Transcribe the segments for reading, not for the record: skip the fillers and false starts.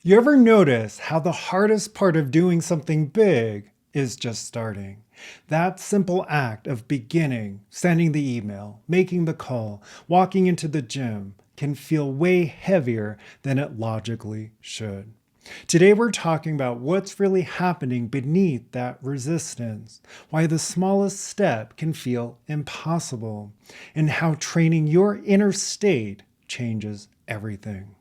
You ever notice how the hardest part of doing something big is just starting? That simple act of beginning, sending the email, making the call, walking into the gym can feel way heavier than it logically should. Today we're talking about what's really happening beneath that resistance, why the smallest step can feel impossible, and how training your inner state changes everything.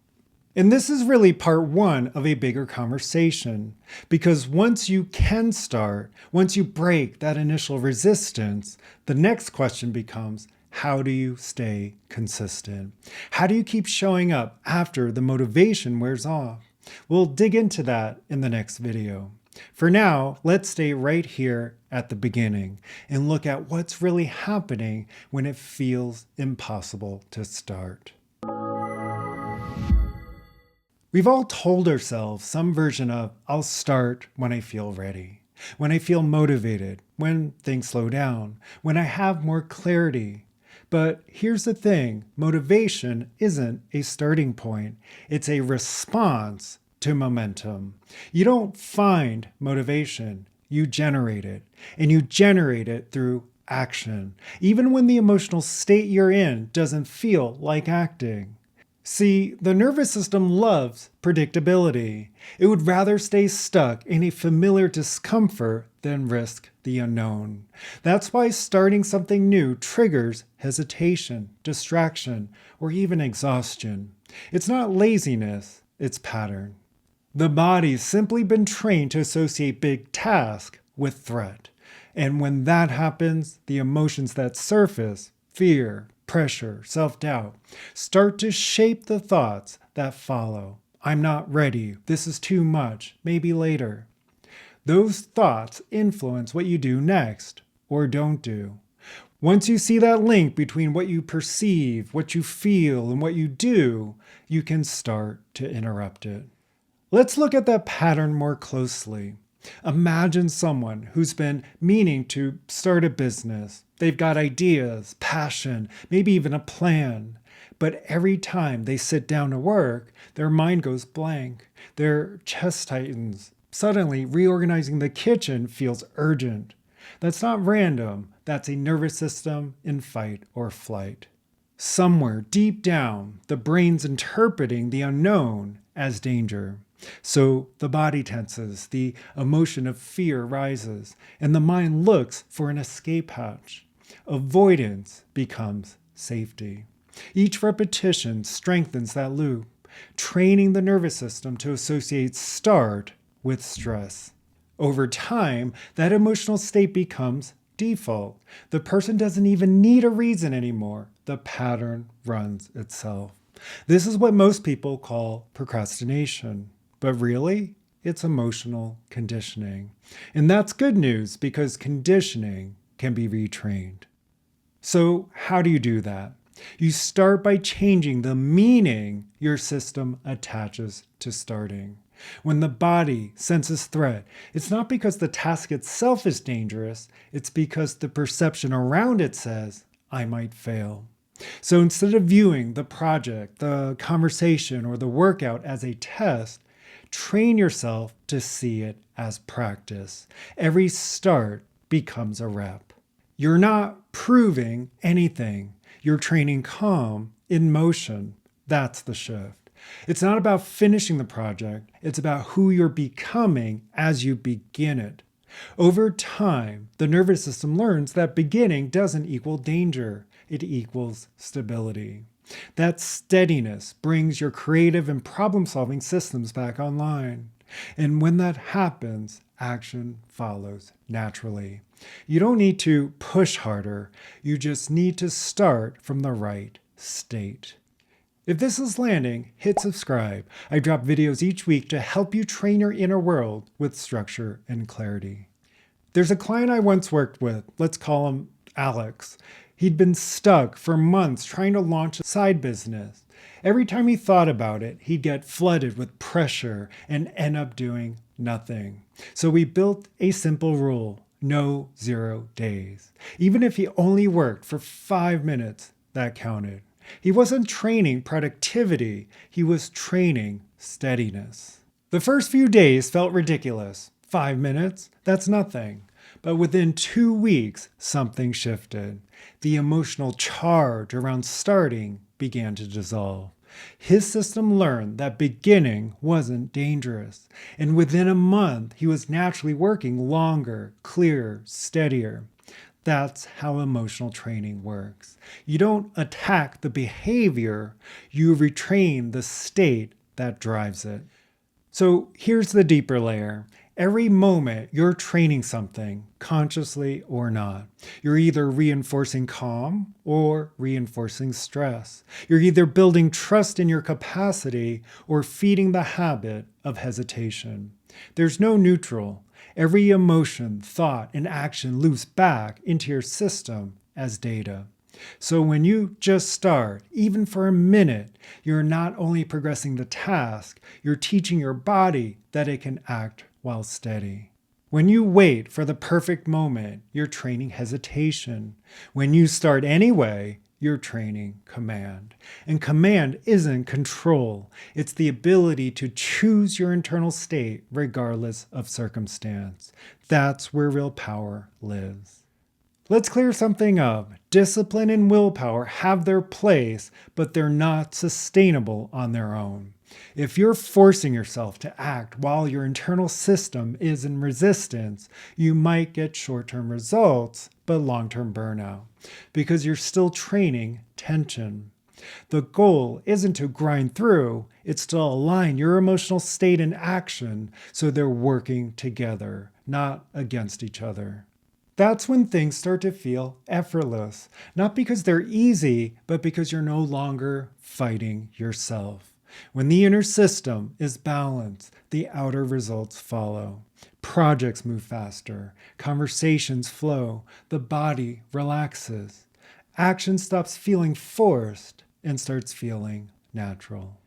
And this is really part one of a bigger conversation, because once you can start, once you break that initial resistance, the next question becomes, how do you stay consistent? How do you keep showing up after the motivation wears off? We'll dig into that in the next video. For now, let's stay right here at the beginning and look at what's really happening when it feels impossible to start. We've all told ourselves some version of, I'll start when I feel ready, when I feel motivated, when things slow down, when I have more clarity. But here's the thing, motivation isn't a starting point. It's a response to momentum. You don't find motivation, you generate it. And you generate it through action, even when the emotional state you're in doesn't feel like acting. See, the nervous system loves predictability. It would rather stay stuck in a familiar discomfort than risk the unknown. That's why starting something new triggers hesitation, distraction, or even exhaustion. It's not laziness, it's pattern. The body's simply been trained to associate big task with threat. And when that happens, the emotions that surface, fear, pressure, self-doubt, start to shape the thoughts that follow. I'm not ready. This is too much. Maybe later. Those thoughts influence what you do next or don't do. Once you see that link between what you perceive, what you feel, and what you do, you can start to interrupt it. Let's look at that pattern more closely. Imagine someone who's been meaning to start a business. They've got ideas, passion, maybe even a plan. But every time they sit down to work, their mind goes blank. Their chest tightens. Suddenly, reorganizing the kitchen feels urgent. That's not random. That's a nervous system in fight or flight. Somewhere deep down, the brain's interpreting the unknown as danger. So the body tenses, the emotion of fear rises, and the mind looks for an escape hatch. Avoidance becomes safety. Each repetition strengthens that loop, training the nervous system to associate start with stress. Over time, that emotional state becomes default. The person doesn't even need a reason anymore. The pattern runs itself. This is what most people call procrastination. But really, it's emotional conditioning. And that's good news because conditioning can be retrained. So how do you do that? You start by changing the meaning your system attaches to starting. When the body senses threat, it's not because the task itself is dangerous, it's because the perception around it says, I might fail. So instead of viewing the project, the conversation, or the workout as a test, train yourself to see it as practice. Every start becomes a rep. You're not proving anything. You're training calm in motion. That's the shift. It's not about finishing the project. It's about who you're becoming as you begin it. Over time, the nervous system learns that beginning doesn't equal danger. It equals stability. That steadiness brings your creative and problem-solving systems back online. And when that happens, action follows naturally. You don't need to push harder. You just need to start from the right state. If this is landing, hit subscribe. I drop videos each week to help you train your inner world with structure and clarity. There's a client I once worked with. Let's call him Alex. He'd been stuck for months trying to launch a side business. Every time he thought about it, he'd get flooded with pressure and end up doing nothing. So we built a simple rule: no 0 days. Even if he only worked for 5 minutes, that counted. He wasn't training productivity, he was training steadiness. The first few days felt ridiculous. 5 minutes? That's nothing. But within 2 weeks, something shifted. The emotional charge around starting began to dissolve. His system learned that beginning wasn't dangerous. And within a month, he was naturally working longer, clearer, steadier. That's how emotional training works. You don't attack the behavior, you retrain the state that drives it. So here's the deeper layer. Every moment you're training something, consciously or not. You're either reinforcing calm or reinforcing stress. You're either building trust in your capacity or feeding the habit of hesitation. There's no neutral. Every emotion, thought, and action loops back into your system as data. So when you just start, even for a minute, you're not only progressing the task, you're teaching your body that it can act while steady. When you wait for the perfect moment, you're training hesitation. When you start anyway, you're training command. And command isn't control. It's the ability to choose your internal state regardless of circumstance. That's where real power lives. Let's clear something up. Discipline and willpower have their place, but they're not sustainable on their own. If you're forcing yourself to act while your internal system is in resistance, you might get short-term results, but long-term burnout, because you're still training tension. The goal isn't to grind through, it's to align your emotional state and action so they're working together, not against each other. That's when things start to feel effortless, not because they're easy, but because you're no longer fighting yourself. When the inner system is balanced, the outer results follow. Projects move faster, conversations flow, the body relaxes. Action stops feeling forced and starts feeling natural.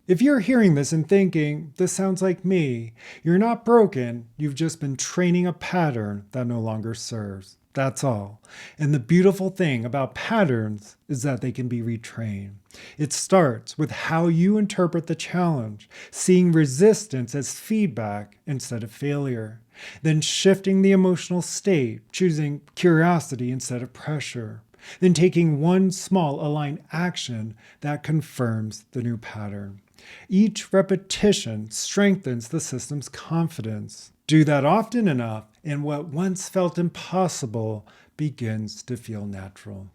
If you're hearing this and thinking, this sounds like me, you're not broken, you've just been training a pattern that no longer serves. That's all. And the beautiful thing about patterns is that they can be retrained. It starts with how you interpret the challenge, seeing resistance as feedback instead of failure, then shifting the emotional state, choosing curiosity instead of pressure, then taking one small aligned action that confirms the new pattern. Each repetition strengthens the system's confidence. Do that often enough, and what once felt impossible begins to feel natural.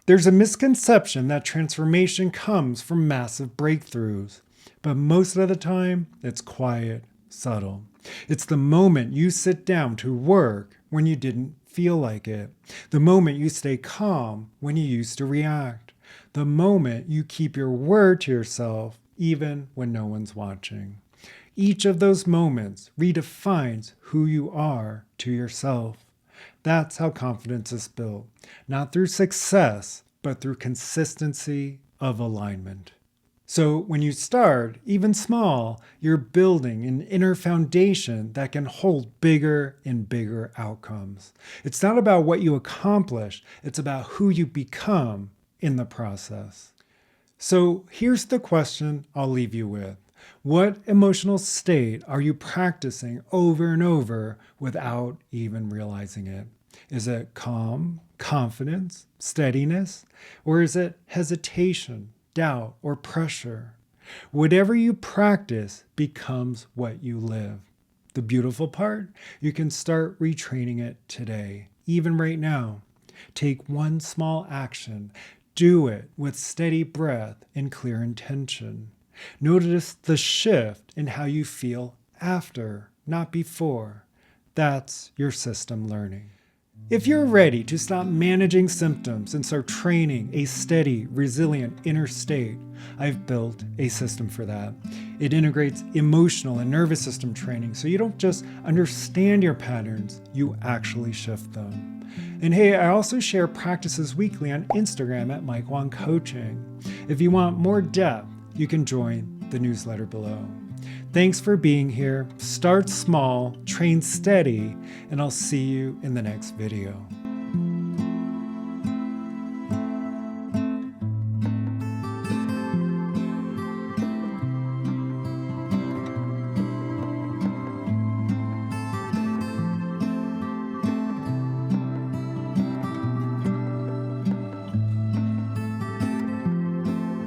There's a misconception that transformation comes from massive breakthroughs, but most of the time, it's quiet, subtle. It's the moment you sit down to work when you didn't feel like it, the moment you stay calm when you used to react, the moment you keep your word to yourself even when no one's watching. Each of those moments redefines who you are to yourself. That's how confidence is built, not through success, but through consistency of alignment. So when you start, even small, you're building an inner foundation that can hold bigger and bigger outcomes. It's not about what you accomplish, it's about who you become in the process. So here's the question I'll leave you with. What emotional state are you practicing over and over without even realizing it? Is it calm, confidence, steadiness? Or is it hesitation, doubt, or pressure? Whatever you practice becomes what you live. The beautiful part? You can start retraining it today, even right now. Take one small action. Do it with steady breath and clear intention. Notice the shift in how you feel after, not before. That's your system learning. If you're ready to stop managing symptoms and start training a steady, resilient inner state, I've built a system for that. It integrates emotional and nervous system training so you don't just understand your patterns, you actually shift them. And hey, I also share practices weekly on Instagram at Mike Wang Coaching. If you want more depth, you can join the newsletter below. Thanks for being here. Start small, train steady, and I'll see you in the next video.